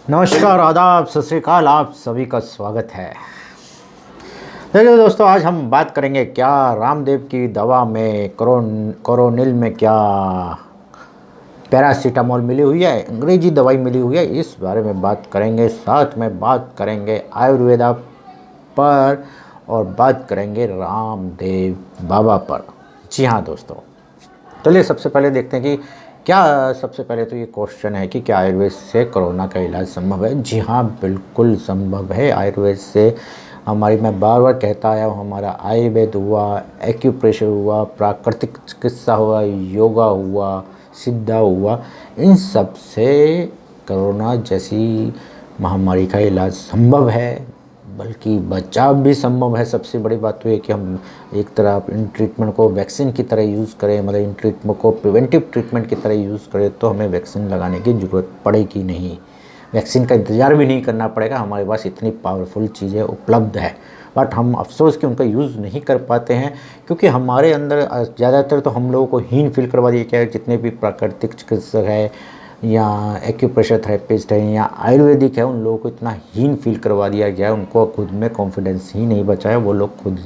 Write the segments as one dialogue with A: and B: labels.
A: नमस्कार, आदाब, सत श्री अकाल। आप सभी का स्वागत है। देखिए दोस्तों, आज हम बात करेंगे क्या रामदेव की दवा में कोरोनिल में क्या पैरासीटामोल मिली हुई है, अंग्रेजी दवाई मिली हुई है, इस बारे में बात करेंगे। साथ में बात करेंगे आयुर्वेदा पर और बात करेंगे रामदेव बाबा पर। जी हाँ दोस्तों, चलिए सबसे पहले देखते हैं कि सबसे पहले तो ये क्वेश्चन है कि क्या आयुर्वेद से कोरोना का इलाज संभव है। जी हाँ, बिल्कुल संभव है। आयुर्वेद से मैं बार बार कहता आया हूँ, हमारा आयुर्वेद हुआ, एक्यूप्रेशर हुआ, प्राकृतिक चिकित्सा हुआ, योगा हुआ, सिद्धा हुआ, इन सब से कोरोना जैसी महामारी का इलाज संभव है, बल्कि बचाव भी संभव है। सबसे बड़ी बात तो ये कि हम एक तरह इन ट्रीटमेंट को वैक्सीन की तरह यूज़ करें, मतलब इन ट्रीटमेंट को प्रिवेंटिव ट्रीटमेंट की तरह यूज़ करें, तो हमें वैक्सीन लगाने की ज़रूरत पड़ेगी नहीं। वैक्सीन का इंतज़ार भी नहीं करना पड़ेगा, हमारे पास इतनी पावरफुल चीज़ें उपलब्ध है। बट हम अफसोस कि उनका यूज़ नहीं कर पाते हैं, क्योंकि हमारे अंदर ज़्यादातर तो हम लोगों को हीन फील करवा दिया गया है। जितने भी प्राकृतिक चिकित्सक है या एक्यूप्रेशर थेरेपिस्ट है या आयुर्वेदिक है, उन लोगों को इतना हीन फील करवा दिया गया है, उनको खुद में कॉन्फिडेंस ही नहीं बचा है। वो लोग खुद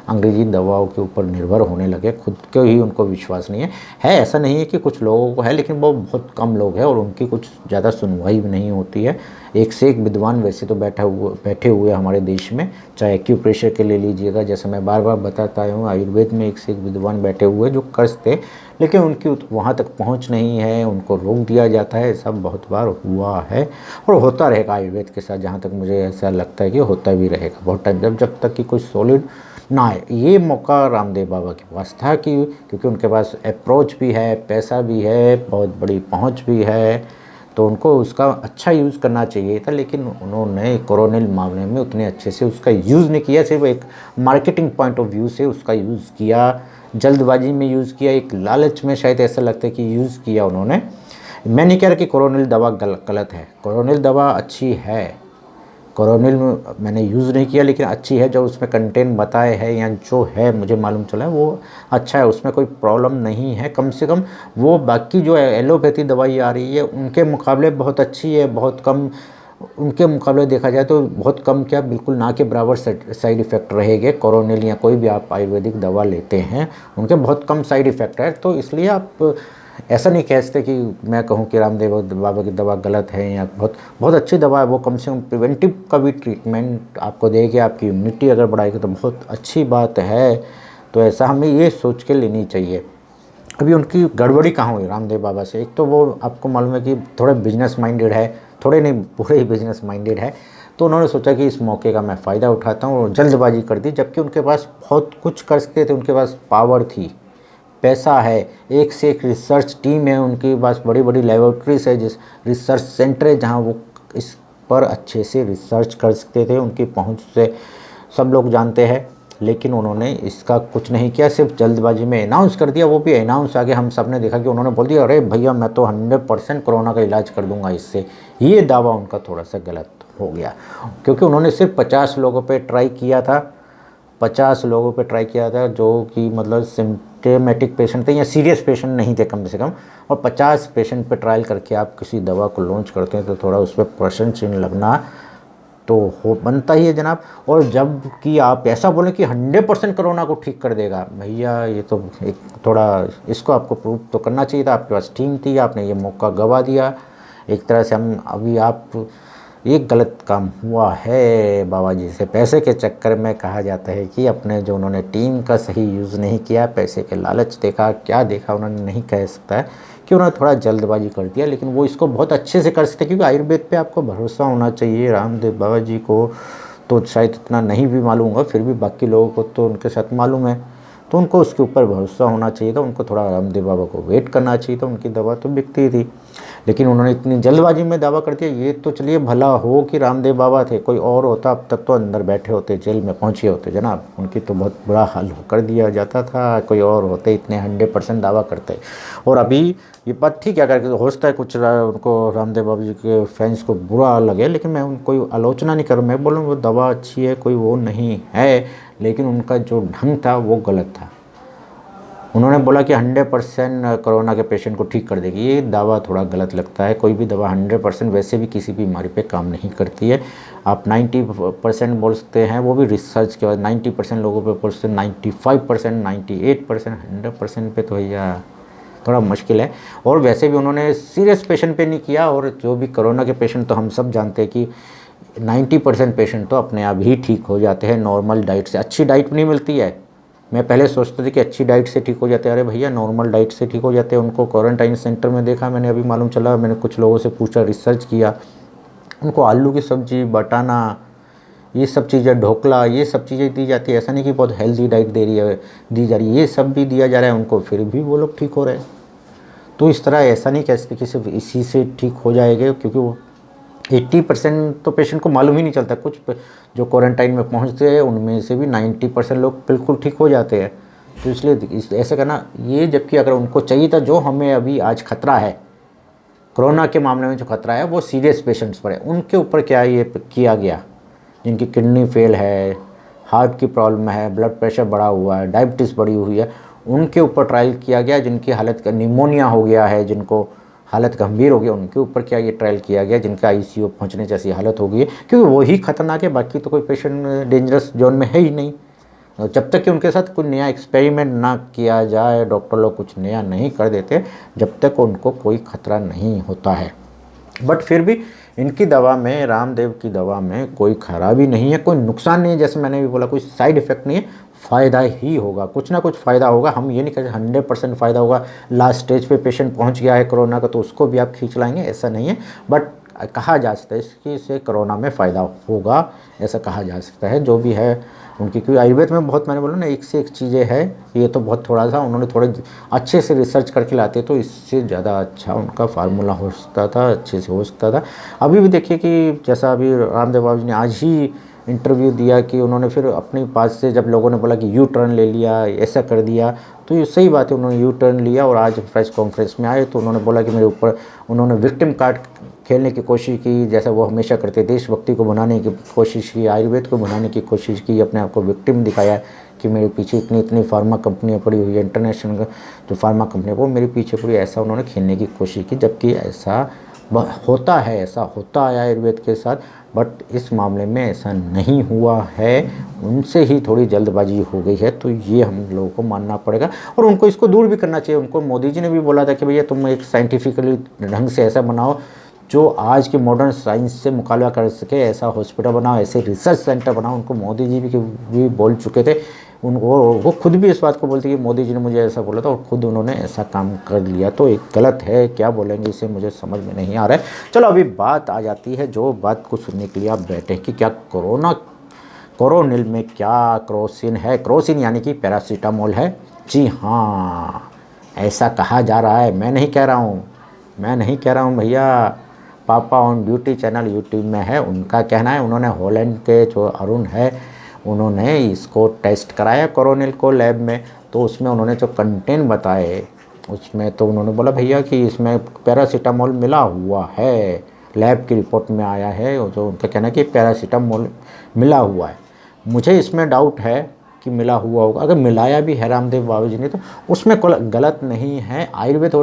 A: अंग्रेजी दवाओं के ऊपर निर्भर होने लगे, खुद के ही उनको विश्वास नहीं है। ऐसा नहीं है कि कुछ लोगों को है, लेकिन वो बहुत कम लोग हैं और उनकी कुछ ज़्यादा सुनवाई भी नहीं होती है। एक से एक विद्वान वैसे तो बैठे हुए हमारे देश में, चाहे एक्यूप्रेशर के ले लीजिएगा, जैसे मैं बार बार बताता आया हूँ, आयुर्वेद में एक से एक विद्वान बैठे हुए जो कर्ज थे, लेकिन उनकी वहाँ तक पहुँच नहीं है, उनको रोक दिया जाता है। सब बहुत बार हुआ है और होता रहेगा आयुर्वेद के साथ, जहाँ तक मुझे ऐसा लगता है कि होता भी रहेगा बहुत टाइम, जब तक कि कोई सॉलिड ना आए। ये मौका रामदेव बाबा के पास था कि क्योंकि उनके पास अप्रोच भी है, पैसा भी है, बहुत बड़ी पहुँच भी है, तो उनको उसका अच्छा यूज़ करना चाहिए था। लेकिन उन्होंने कोरोनिल मामले में उतने अच्छे से उसका यूज़ नहीं किया, सिर्फ एक मार्केटिंग पॉइंट ऑफ व्यू से उसका यूज़ किया, जल्दबाजी में यूज़ किया, एक लालच में शायद ऐसा लगता है कि यूज़ किया उन्होंने। मैं नहीं कह रहा कि कोरोनिल दवा गलत है, कोरोनिल दवा अच्छी है, कोरोनिल मैंने यूज़ नहीं किया लेकिन अच्छी है। जो उसमें कंटेंट बताए हैं या जो है मुझे मालूम चला है वो अच्छा है, उसमें कोई प्रॉब्लम नहीं है। कम से कम वो बाकी जो एलोपैथी दवाई आ रही है उनके मुकाबले बहुत अच्छी है, बहुत कम उनके मुकाबले देखा जाए तो बहुत कम, क्या बिल्कुल ना के बराबर साइड इफ़ेक्ट रहेंगे। कोरोनिल या कोई भी आप आयुर्वेदिक दवा लेते हैं उनके बहुत कम साइड इफ़ेक्ट है। तो इसलिए आप ऐसा नहीं कह सकते कि मैं कहूँ कि रामदेव बाबा की दवा गलत है या बहुत बहुत अच्छी दवा है। वो कम से कम प्रिवेंटिव का भी ट्रीटमेंट आपको देगी, आपकी इम्यूनिटी अगर बढ़ाएगी तो बहुत अच्छी बात है। तो ऐसा हमें ये सोच के लेनी चाहिए। अभी उनकी गड़बड़ी कहाँ हुई रामदेव बाबा से? एक तो वो आपको मालूम है कि थोड़े बिजनेस माइंडेड है, थोड़े नहीं पूरे ही बिजनेस माइंडेड है। तो उन्होंने सोचा कि इस मौके का मैं फ़ायदा उठाता हूँ और जल्दबाजी कर दी, जबकि उनके पास बहुत कुछ कर सकते थे। उनके पास पावर थी, पैसा है, एक से एक रिसर्च टीम है उनके पास, बड़ी बड़ी लेबोरेटरीज है, जिस रिसर्च सेंटर है जहाँ वो इस पर अच्छे से रिसर्च कर सकते थे। उनकी पहुँच से सब लोग जानते हैं, लेकिन उन्होंने इसका कुछ नहीं किया, सिर्फ जल्दबाजी में अनाउंस कर दिया। वो भी अनाउंस आगे हम सब ने देखा कि उन्होंने बोल दिया, अरे भैया मैं तो 100% कोरोना का इलाज कर दूंगा इससे। ये दावा उनका थोड़ा सा गलत हो गया, क्योंकि उन्होंने सिर्फ 50 लोगों पे ट्राई किया था, 50 लोगों पे ट्राई किया था जो कि मतलब सिम्टमेटिक पेशेंट थे या सीरियस पेशेंट नहीं थे कम से कम। और 50 पेशेंट पे ट्रायल करके आप किसी दवा को लॉन्च करते हैं तो थोड़ा उस पर प्रश्न चिन्ह लगना तो हो बनता ही है जनाब। और जब कि आप ऐसा बोलें कि 100% कोरोना को ठीक कर देगा, भैया ये तो एक थोड़ा, इसको आपको प्रूव तो करना चाहिए था। आपके पास टीम थी, आपने ये मौका गवा दिया एक तरह से। हम अभी आप ये गलत काम हुआ है बाबा जी से। पैसे के चक्कर में कहा जाता है कि अपने जो उन्होंने टीम का सही यूज़ नहीं किया, पैसे के लालच देखा, क्या देखा उन्होंने नहीं कह सकता है कि उन्होंने थोड़ा जल्दबाजी कर दिया। लेकिन वो इसको बहुत अच्छे से कर सकते, क्योंकि आयुर्वेद पे आपको भरोसा होना चाहिए। रामदेव बाबा जी को तो शायद इतना नहीं भी मालूम होगा, फिर भी बाकी लोगों को तो उनके साथ मालूम है, तो उनको उसके ऊपर भरोसा होना चाहिए था। उनको थोड़ा रामदेव बाबा को वेट करना चाहिए था, उनकी दवा तो बिकती थी। लेकिन उन्होंने इतनी जल्दबाजी में दावा कर दिया। ये तो चलिए भला हो कि रामदेव बाबा थे, कोई और होता अब तक तो अंदर बैठे होते, जेल में पहुँचे होते जनाब, उनकी तो बहुत बुरा हाल कर दिया जाता था। कोई और होते इतने 100% दावा करते। और अभी ये बात ठीक है, अगर हो सकता है कुछ उनको रामदेव बाबा जी के फैंस को बुरा लगे, लेकिन मैं कोई आलोचना नहीं करूँ। मैं बोलूँ वो दवा अच्छी है, कोई वो नहीं है, लेकिन उनका जो ढंग था वो गलत था। उन्होंने बोला कि 100% कोरोना के पेशेंट को ठीक कर देगी। ये दावा थोड़ा गलत लगता है। कोई भी दवा 100% वैसे भी किसी बीमारी पे काम नहीं करती है। आप 90% बोल सकते हैं, वो भी रिसर्च के बाद 90% लोगों पे बोल सकते हैं, 95%, 98%, 100% पे तो भैया थोड़ा मुश्किल है। और वैसे भी उन्होंने सीरियस पेशेंट पे नहीं किया। और जो भी कोरोना के पेशेंट, तो हम सब जानते हैं कि 90% पेशेंट तो अपने आप ही ठीक हो जाते हैं नॉर्मल डाइट से। अच्छी डाइट नहीं मिलती है। मैं पहले सोचता था कि अच्छी डाइट से ठीक हो जाते हैं, अरे भैया नॉर्मल डाइट से ठीक हो जाते हैं। उनको क्वारंटाइन सेंटर में देखा मैंने, अभी मालूम चला, मैंने कुछ लोगों से पूछा, रिसर्च किया, उनको आलू की सब्जी, बटाना, ये सब चीज़ें, ढोकला, ये सब चीज़ें दी जाती है। ऐसा नहीं कि बहुत हेल्दी डाइट दी जा रही है, ये सब भी दिया जा रहा है उनको, फिर भी वो लोग ठीक हो रहे हैं। तो इस तरह ऐसा नहीं कह सकते कि सिर्फ इसी से ठीक हो जाएगा, क्योंकि वो 80% तो पेशेंट को मालूम ही नहीं चलता। कुछ जो क्वारंटाइन में पहुंचते हैं उनमें से भी 90% लोग बिल्कुल ठीक हो जाते हैं। तो इसलिए ऐसा करना ये, जबकि अगर उनको चाहिए था, जो हमें अभी आज खतरा है कोरोना के मामले में, जो खतरा है वो सीरियस पेशेंट्स पर है। उनके ऊपर क्या ये किया गया, जिनकी किडनी फेल है, हार्ट की प्रॉब्लम है, ब्लड प्रेशर बढ़ा हुआ है, डायबिटीज़ बढ़ी हुई है, उनके ऊपर ट्रायल किया गया। जिनकी हालत का निमोनिया हो गया है, जिनको हालत गंभीर हो गई, उनके ऊपर क्या ये ट्रायल किया गया, जिनका आईसीयू पहुंचने जैसी हालत हो गई है, क्योंकि वही खतरनाक है। बाकी तो कोई पेशेंट डेंजरस जोन में है ही नहीं। जब तक कि उनके साथ कुछ नया एक्सपेरिमेंट ना किया जाए, डॉक्टर लोग कुछ नया नहीं कर देते, जब तक उनको कोई खतरा नहीं होता है। बट फिर भी इनकी दवा में, रामदेव की दवा में कोई खराबी नहीं है, कोई नुकसान नहीं है। जैसे मैंने भी बोला, कोई साइड इफ़ेक्ट नहीं है, फ़ायदा ही होगा, कुछ ना कुछ फ़ायदा होगा। हम ये नहीं कहते 100% फ़ायदा होगा। लास्ट स्टेज पे पेशेंट पहुंच गया है कोरोना का, तो उसको भी आप खींच लाएंगे, ऐसा नहीं है। बट कहा जा सकता है इसकी से कोरोना में फ़ायदा होगा, ऐसा कहा जा सकता है। जो भी है उनकी, क्योंकि आयुर्वेद में बहुत, मैंने बोला ना, एक से एक चीज़ें है। ये तो बहुत थोड़ा सा उन्होंने थोड़े अच्छे से रिसर्च करके लाते, तो इससे ज़्यादा अच्छा उनका फार्मूला हो सकता था, अच्छे से हो सकता था। अभी भी देखिए कि जैसा अभी रामदेव बाबू जी ने आज ही इंटरव्यू दिया कि उन्होंने फिर अपनी बात से, जब लोगों ने बोला कि यू टर्न ले लिया, ऐसा कर दिया, तो ये सही बात है, उन्होंने यू टर्न लिया। और आज प्रेस कॉन्फ्रेंस में आए तो उन्होंने बोला कि मेरे ऊपर, उन्होंने विक्टिम कार्ड खेलने की कोशिश की, जैसा वो हमेशा करते, देशभक्ति को बनाने की कोशिश की, आयुर्वेद को बनाने की कोशिश की, अपने आप को विक्टिम दिखाया कि मेरे पीछे इतनी इतनी फार्मा कंपनियां पड़ी हुई है, इंटरनेशनल जो फार्मा कंपनी, वो मेरे पीछे पड़ी, ऐसा उन्होंने खेलने की कोशिश की। जबकि ऐसा होता है, ऐसा होता है आयुर्वेद के साथ, बट इस मामले में ऐसा नहीं हुआ है। उनसे ही थोड़ी जल्दबाजी हो गई है, तो ये हम लोगों को मानना पड़ेगा और उनको इसको दूर भी करना चाहिए। उनको मोदी जी ने भी बोला था कि भैया तुम एक साइंटिफिकली ढंग से ऐसा बनाओ जो आज के मॉडर्न साइंस से मुकाबला कर सके, ऐसा हॉस्पिटल बनाओ, ऐसे रिसर्च सेंटर बनाओ। उनको मोदी जी भी बोल चुके थे। वो खुद भी इस बात को बोलते कि मोदी जी ने मुझे ऐसा बोला था, और खुद उन्होंने ऐसा काम कर लिया। तो एक गलत है, क्या बोलेंगे इसे मुझे समझ में नहीं आ रहा है। चलो अभी बात आ जाती है, जो बात को सुनने के लिए आप बैठे कि क्या कोरोनिल में क्या क्रोसिन है। क्रोसिन यानी कि पैरासीटामोल है। जी हाँ, ऐसा कहा जा रहा है, मैं नहीं कह रहा हूँ भैया। पापा ऑन ड्यूटी चैनल यूट्यूब में है, उनका कहना है। उन्होंने हॉलैंड के जो अरुण है, उन्होंने इसको टेस्ट कराया कोरोनिल को लैब में, तो उसमें उन्होंने जो कंटेंट बताए, उसमें तो उन्होंने बोला भैया कि इसमें पैरासीटामोल मिला हुआ है, लैब की रिपोर्ट में आया है। जो उनका कहना है कि पैरासीटामोल मिला हुआ है। मुझे इसमें डाउट है कि मिला हुआ होगा। अगर मिलाया भी है रामदेव बाबू जी ने, तो उसमें गलत नहीं है। आयुर्वेद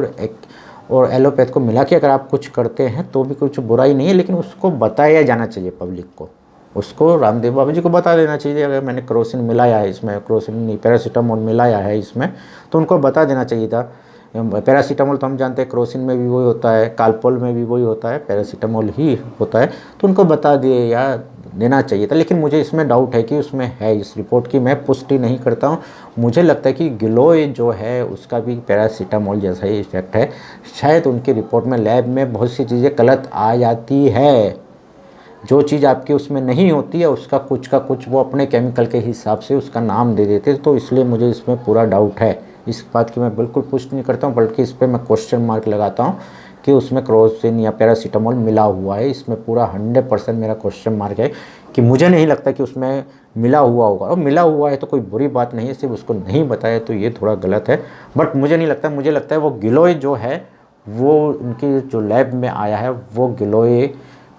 A: और एलोपैथ को मिला के अगर आप कुछ करते हैं तो भी कुछ बुराई नहीं है, लेकिन उसको बताया जाना चाहिए पब्लिक को। उसको रामदेव बाबू जी को बता देना चाहिए, अगर मैंने क्रोसिन मिलाया है इसमें, क्रोसिन नहीं पैरासीटामोल मिलाया है इसमें, तो उनको बता देना चाहिए था। पैरासीटामोल तो हम जानते हैं क्रोसिन में भी वही होता है, कालपोल में भी वही होता है, पैरासीटामोल ही होता है, तो उनको बता दिए या देना चाहिए था। लेकिन मुझे इसमें डाउट है कि उसमें है, इस रिपोर्ट की मैं पुष्टि नहीं करता हूँ। मुझे लगता है कि गिलोय जो है उसका भी पैरासीटामोल जैसा ही इफेक्ट है। शायद उनकी रिपोर्ट में, लैब में बहुत सी चीज़ें गलत आ जाती है। जो चीज़ आपकी उसमें नहीं होती है, उसका कुछ का कुछ वो अपने केमिकल के हिसाब से उसका नाम दे देते, तो इसलिए मुझे इसमें पूरा डाउट है। इस बात की मैं बिल्कुल पुष्टि नहीं करता हूँ, बल्कि इस पर मैं क्वेश्चन मार्क लगाता हूँ कि उसमें क्रोसिन या पैरासीटामोल मिला हुआ है। इसमें पूरा 100% मेरा क्वेश्चन मार्क है कि मुझे नहीं लगता कि उसमें मिला हुआ होगा। और मिला हुआ है तो कोई बुरी बात नहीं है, सिर्फ उसको नहीं बताया तो ये थोड़ा गलत है। बट मुझे नहीं लगता, मुझे लगता है वो गिलोय जो है, वो उनकी जो लैब में आया है, वो गिलोय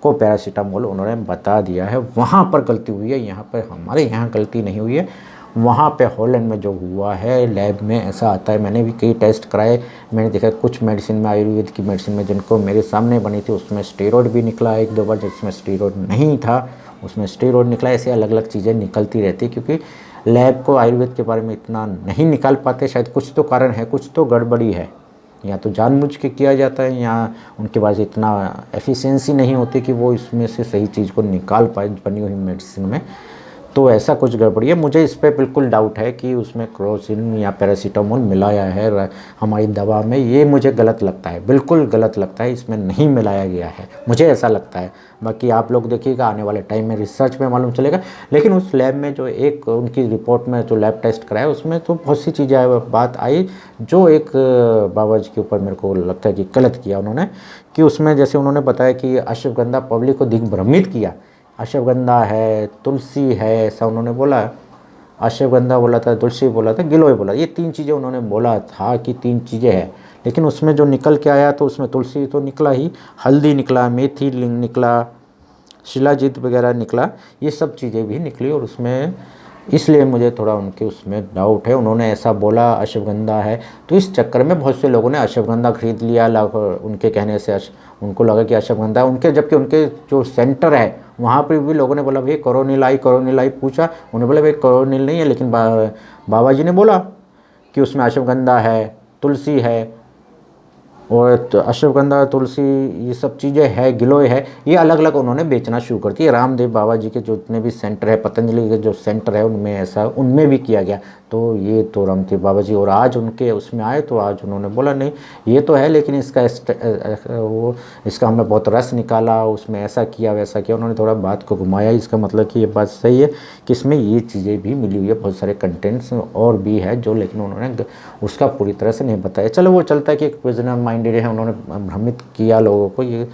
A: को पैरासीटामोल उन्होंने बता दिया है, वहाँ पर गलती हुई है। यहाँ पर हमारे यहाँ गलती नहीं हुई है। वहाँ पे हॉलैंड में जो हुआ है लैब में ऐसा आता है। मैंने भी कई टेस्ट कराए, मैंने देखा कुछ मेडिसिन में, आयुर्वेद की मेडिसिन में जिनको मेरे सामने बनी थी उसमें स्टेरॉइड भी निकला, एक दो बार जिसमें स्टेरॉइड नहीं था उसमें स्टेरॉइड निकला। ऐसे अलग अलग चीज़ें निकलती रहती, क्योंकि लैब को आयुर्वेद के बारे में इतना नहीं निकाल पाते। शायद कुछ तो कारण है, कुछ तो गड़बड़ी है, या तो जानबूझ के किया जाता है या उनके पास इतना एफिशिएंसी नहीं होती कि वो इसमें से सही चीज़ को निकाल पाए बनी हुई मेडिसिन में। तो ऐसा कुछ गड़बड़ी है। मुझे इस पे बिल्कुल डाउट है कि उसमें क्रोसिन या पैरासीटामोल मिलाया है हमारी दवा में। ये मुझे गलत लगता है, बिल्कुल गलत लगता है, इसमें नहीं मिलाया गया है, मुझे ऐसा लगता है। बाकी आप लोग देखिएगा आने वाले टाइम में रिसर्च में मालूम चलेगा। लेकिन उस लैब में जो एक उनकी रिपोर्ट में जो लैब टेस्ट कराया उसमें तो बहुत सी चीज़ें बात आई जो एक बाबा जी के ऊपर मेरे को लगता है कि गलत किया उन्होंने। कि उसमें जैसे उन्होंने बताया कि अश्वगंधा पब्लिक को दिग्भ्रमित किया, अश्वगंधा है, तुलसी है, ऐसा उन्होंने बोला। अश्वगंधा बोला था, तुलसी बोला था, गिलोय बोला, ये तीन चीज़ें उन्होंने बोला था कि तीन चीज़ें हैं। लेकिन उसमें जो निकल के आया तो उसमें तुलसी तो निकला ही, हल्दी निकला, मेथी निकला, शिलाजीत वगैरह निकला, ये सब चीज़ें भी निकली। और उसमें इसलिए मुझे थोड़ा उनके उसमें डाउट है। उन्होंने ऐसा बोला अश्वगंधा है, तो इस चक्कर में बहुत से लोगों ने अश्वगंधा खरीद लिया। उनके कहने से उनको लगा कि अश्वगंधा उनके, जबकि उनके जो सेंटर है वहाँ पर भी लोगों ने बोला भाई कोरोनिल आई पूछा, उन्होंने बोला भाई कोरोनिल नहीं है। लेकिन बाबा जी ने बोला कि उसमें अश्वगंधा है, तुलसी है, और अश्वगंधा, तुलसी, ये सब चीज़ें है, गिलोय है, ये अलग अलग उन्होंने बेचना शुरू कर दिया। रामदेव बाबा जी के जो जितने भी सेंटर है, पतंजलि के जो सेंटर है उनमें ऐसा उनमें भी किया गया। तो ये तो रामदेव बाबा जी, और आज उनके उसमें आए तो आज उन्होंने बोला नहीं ये तो है, लेकिन इसका हमने बहुत रस निकाला, उसमें ऐसा किया वैसा किया, उन्होंने थोड़ा बात को घुमाया। इसका मतलब कि ये बात सही है कि इसमें ये चीज़ें भी मिली हुई है, बहुत सारे कंटेंट्स और भी है जो, लेकिन उन्होंने उसका पूरी तरह से नहीं बताया। चलो वो चलता है कि एक बिजनेस माइंडेड है, उन्होंने भ्रमित किया लोगों को, ये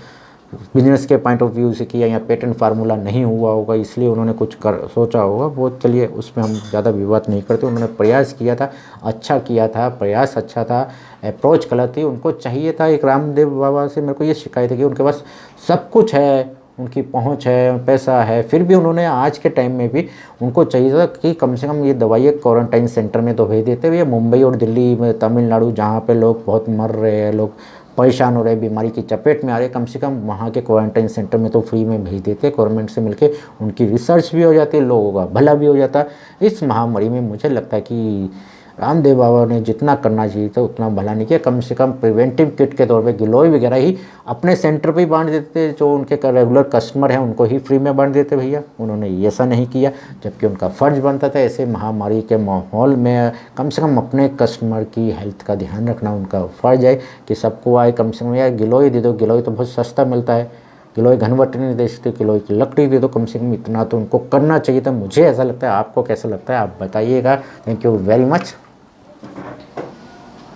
A: बिजनेस के पॉइंट ऑफ व्यू से किया, या पेटेंट फार्मूला नहीं हुआ होगा इसलिए उन्होंने कुछ कर सोचा होगा। वो चलिए उसमें हम ज़्यादा विवाद नहीं करते। उन्होंने प्रयास किया था, अच्छा किया था, प्रयास अच्छा था, अप्रोच गलत थी। उनको चाहिए था, एक रामदेव बाबा से मेरे को ये शिकायत है कि उनके पास सब कुछ है, उनकी पहुंच है, पैसा है, फिर भी उन्होंने आज के टाइम में भी उनको चाहिए था कि कम से कम ये दवाइयाँ क्वारंटाइन सेंटर में तो भेज देते हुए, मुंबई और दिल्ली में, तमिलनाडु जहाँ पे लोग बहुत मर रहे हैं, लोग परेशान हो रहे हैं, बीमारी की चपेट में आ रहे हैं, कम से कम वहाँ के क्वारंटाइन सेंटर में तो फ्री में भेज देते, गवर्नमेंट से मिलके उनकी रिसर्च भी हो जाती है, लोगों का भला भी हो जाता। इस महामारी में मुझे लगता है कि रामदेव बाबा ने जितना करना चाहिए था उतना भला नहीं किया। कम से कम प्रिवेंटिव किट के तौर पे गिलोय वगैरह ही अपने सेंटर पे ही बांट देते, जो उनके रेगुलर कस्टमर हैं उनको ही फ्री में बांट देते भैया। उन्होंने ऐसा नहीं किया, जबकि उनका फ़र्ज बनता था ऐसे महामारी के माहौल में कम से कम अपने कस्टमर की हेल्थ का ध्यान रखना उनका फ़र्ज है कि सबको आए। कम से कम यार गिलोय दे दो, गिलोय तो बहुत सस्ता मिलता है, गिलोय घनवटी नहीं दे सकते, गिलोय की लकड़ी दे दो, कम से कम इतना तो उनको करना चाहिए था, मुझे ऐसा लगता है। आपको कैसा लगता है आप बताइएगा। Thank you very much.